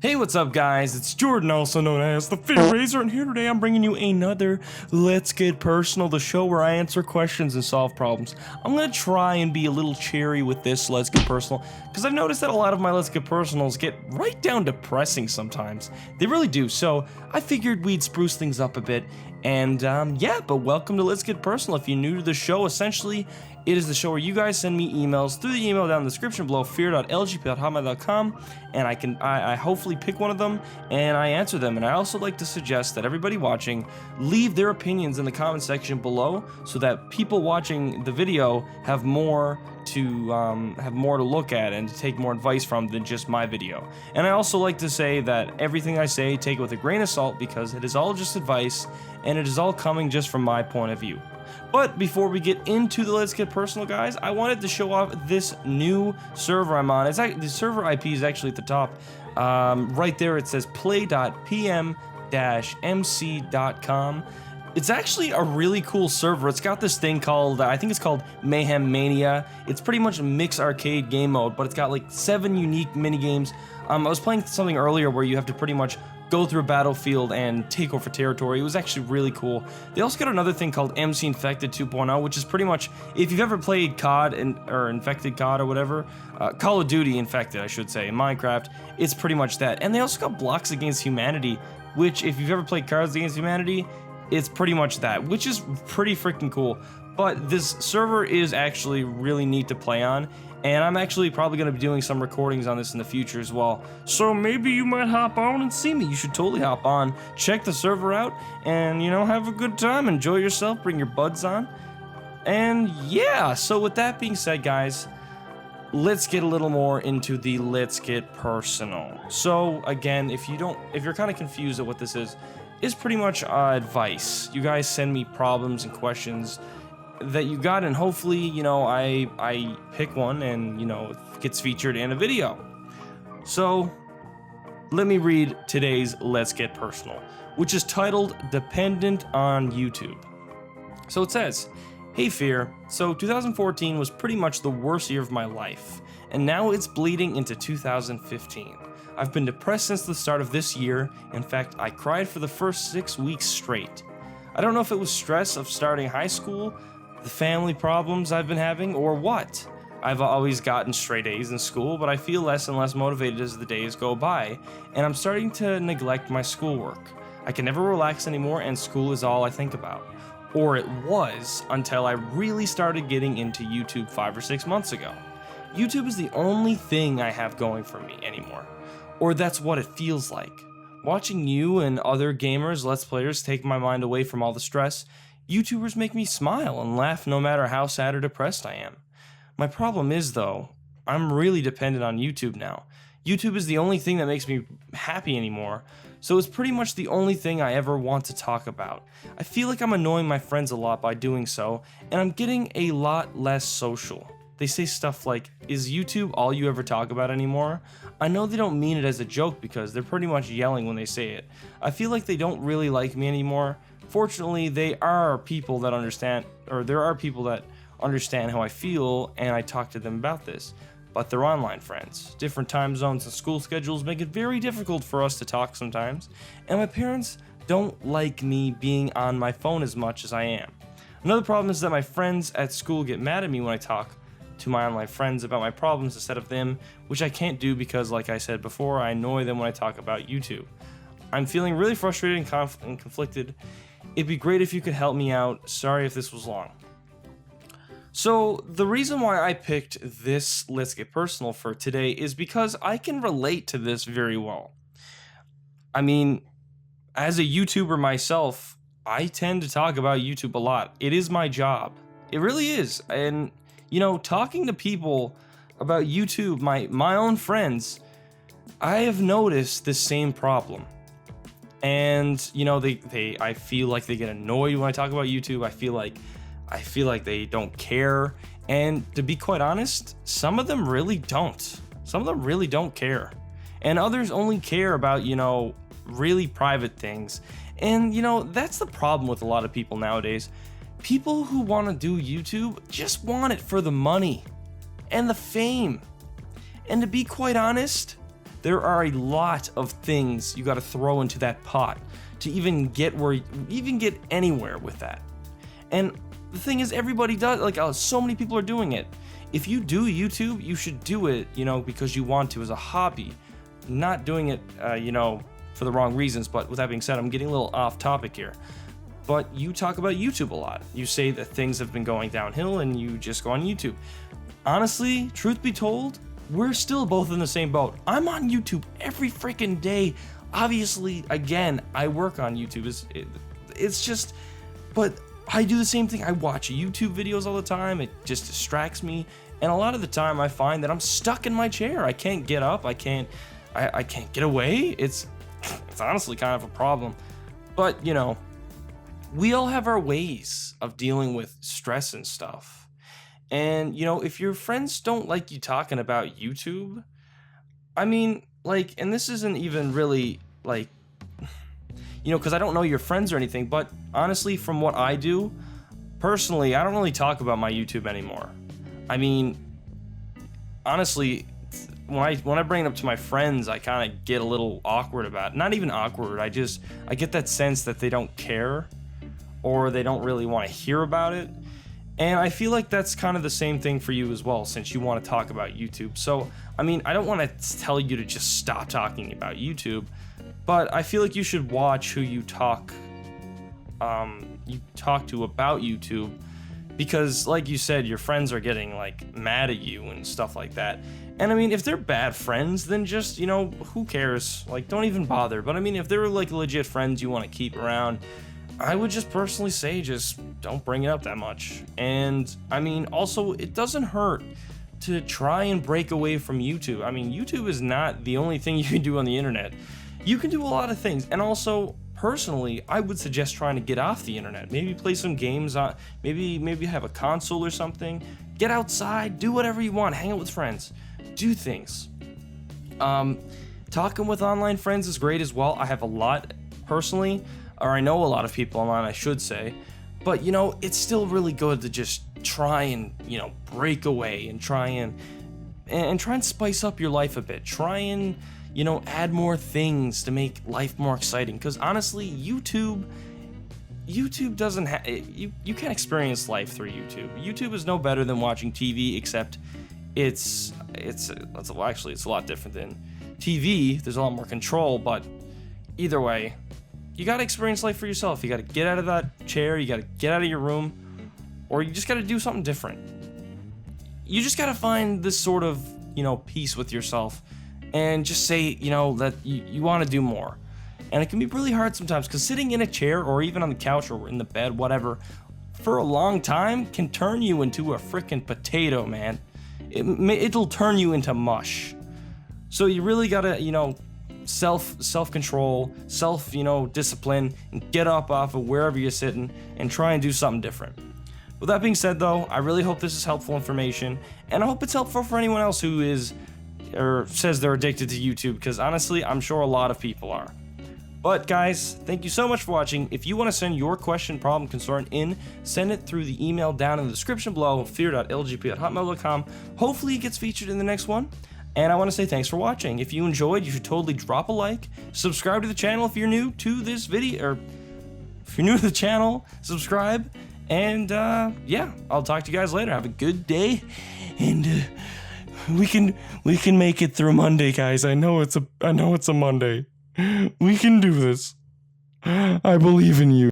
Hey, what's up guys? It's Jordan, also known as the Fear Razor, and here today I'm bringing you another Let's Get Personal, the show where I answer questions and solve problems. I'm gonna try and be a little cheery with this Let's Get Personal, because I've noticed that a lot of my Let's Get Personals get right down depressing sometimes. They really do, so I figured we'd spruce things up a bit, and yeah, but welcome to Let's Get Personal. If you're new to the show, essentially, it is the show where you guys send me emails through the email down in the description below, fear.lgp@hotmail.com, and I hopefully pick one of them and I answer them. And I also like to suggest that everybody watching leave their opinions in the comment section below, so that people watching the video have more to look at and to take more advice from than just my video. And I also like to say that everything I say, take it with a grain of salt, because it is all just advice and it is all coming just from my point of view. But before we get into the Let's Get Personal, guys, I wanted to show off this new server I'm on. The server IP is actually at the top. Right there it says play.pm-mc.com. It's actually a really cool server. It's got this thing called, I think it's called Mayhem Mania. It's pretty much a mixed arcade game mode, but it's got like 7 unique mini games. I was playing something earlier where you have to pretty much go through a battlefield and take over territory. It was actually really cool. They also got another thing called MC Infected 2.0, which is pretty much, if you've ever played COD or Infected COD or whatever, Call of Duty Infected, I should say, in Minecraft, it's pretty much that. And they also got Blocks Against Humanity, which if you've ever played Cards Against Humanity, it's pretty much that, which is pretty freaking cool. But this server is actually really neat to play on, and I'm actually probably going to be doing some recordings on this in the future as well. So maybe you might hop on and see me. You should totally hop on, check the server out, and, you know, have a good time, enjoy yourself, bring your buds on. And yeah, so with that being said, guys, let's get a little more into the Let's Get Personal. So again, if you're kind of confused at what this is pretty much advice. You guys send me problems and questions that you got, and hopefully, you know, I pick one and, you know, it gets featured in a video. So let me read today's Let's Get Personal, which is titled Dependent on YouTube. So it says, "Hey Fear, so 2014 was pretty much the worst year of my life, and now it's bleeding into 2015. I've been depressed since the start of this year. In fact, I cried for the first 6 weeks straight. I don't know if it was stress of starting high school, the family problems I've been having, or what. I've always gotten straight A's in school, but I feel less and less motivated as the days go by, and I'm starting to neglect my schoolwork. I can never relax anymore, and school is all I think about. Or it was, until I really started getting into YouTube 5 or 6 months ago. YouTube is the only thing I have going for me anymore. Or that's what it feels like. Watching you and other gamers, Let's Players, take my mind away from all the stress. YouTubers make me smile and laugh no matter how sad or depressed I am. My problem is, though, I'm really dependent on YouTube now. YouTube is the only thing that makes me happy anymore, so it's pretty much the only thing I ever want to talk about. I feel like I'm annoying my friends a lot by doing so, and I'm getting a lot less social. They say stuff like, is YouTube all you ever talk about anymore? I know they don't mean it as a joke because they're pretty much yelling when they say it. I feel like they don't really like me anymore. Fortunately, there are people that understand how I feel, and I talk to them about this. But they're online friends. Different time zones and school schedules make it very difficult for us to talk sometimes, and my parents don't like me being on my phone as much as I am. Another problem is that my friends at school get mad at me when I talk to my online friends about my problems instead of them, which I can't do because, like I said before, I annoy them when I talk about YouTube. I'm feeling really frustrated and conflicted. It'd be great if you could help me out. Sorry if this was long." So the reason why I picked this Let's Get Personal for today is because I can relate to this very well. I mean, as a YouTuber myself, I tend to talk about YouTube a lot. It is my job. It really is. And you know, talking to people about YouTube, my own friends, I have noticed the same problem. And, you know, I feel like they get annoyed when I talk about YouTube. I feel like they don't care. And to be quite honest, some of them really don't. Some of them really don't care. And others only care about, you know, really private things. And, you know, that's the problem with a lot of people nowadays. People who want to do YouTube just want it for the money and the fame. And to be quite honest, There are a lot of things you got to throw into that pot to even get anywhere with that. And the thing is, everybody does, like, so many people are doing it. If you do YouTube, you should do it, because you want to, as a hobby, not doing it, for the wrong reasons. But with that being said, I'm getting a little off topic here. But you talk about YouTube a lot. You say that things have been going downhill and you just go on YouTube. Honestly, truth be told, we're still both in the same boat. I'm on YouTube every freaking day. Obviously, again, I work on YouTube. It's just, but I do the same thing. I watch YouTube videos all the time. It just distracts me. And a lot of the time I find that I'm stuck in my chair. I can't get up. I can't get away. It's honestly kind of a problem. But, we all have our ways of dealing with stress and stuff. And, if your friends don't like you talking about YouTube, I mean, and this isn't even really, because I don't know your friends or anything, but honestly, from what I do, personally, I don't really talk about my YouTube anymore. I mean, honestly, when I bring it up to my friends, I kind of get a little awkward about it. Not even awkward, I get that sense that they don't care, or they don't really want to hear about it. And I feel like that's kind of the same thing for you as well, since you want to talk about YouTube. So, I mean, I don't want to tell you to just stop talking about YouTube, but I feel like you should watch who you talk to about YouTube, because like you said, your friends are getting mad at you and stuff like that. And I mean, if they're bad friends, then just, who cares? Don't even bother. But I mean, if they're legit friends you want to keep around, I would just personally say, just don't bring it up that much. And I mean, also, it doesn't hurt to try and break away from YouTube. I mean, YouTube is not the only thing you can do on the internet. You can do a lot of things. And also, personally, I would suggest trying to get off the internet. Maybe play some games on, maybe have a console or something. Get outside, do whatever you want, hang out with friends, do things. Talking with online friends is great as well. I have a lot personally, or I know a lot of people online, I should say, but it's still really good to just try and break away and try and spice up your life a bit. Try and add more things to make life more exciting, because honestly, YouTube doesn't have, you can't experience life through YouTube. YouTube is no better than watching TV, except it's a lot different than TV. There's a lot more control, but either way, you gotta experience life for yourself. You gotta get out of that chair, you gotta get out of your room, or you just gotta do something different. You just gotta find this sort of, peace with yourself, and just say, that you wanna do more. And it can be really hard sometimes, because sitting in a chair, or even on the couch, or in the bed, whatever, for a long time can turn you into a freaking potato, man. It'll turn you into mush. So you really gotta, self-control, discipline, and get up off of wherever you're sitting and try and do something different. With that being said, though, I really hope this is helpful information, and I hope it's helpful for anyone else who is or says they're addicted to YouTube, because honestly, I'm sure a lot of people are. But guys, thank you so much for watching. If you want to send your question, problem, concern in, send it through the email down in the description below, fear.lgp@hotmail.com. Hopefully it gets featured in the next one. And I want to say thanks for watching. If you enjoyed, you should totally drop a like, subscribe to the channel if you're new to this video, or if you're new to the channel, subscribe, and yeah, I'll talk to you guys later. Have a good day, and we can make it through Monday, guys. I know it's a Monday. We can do this. I believe in you.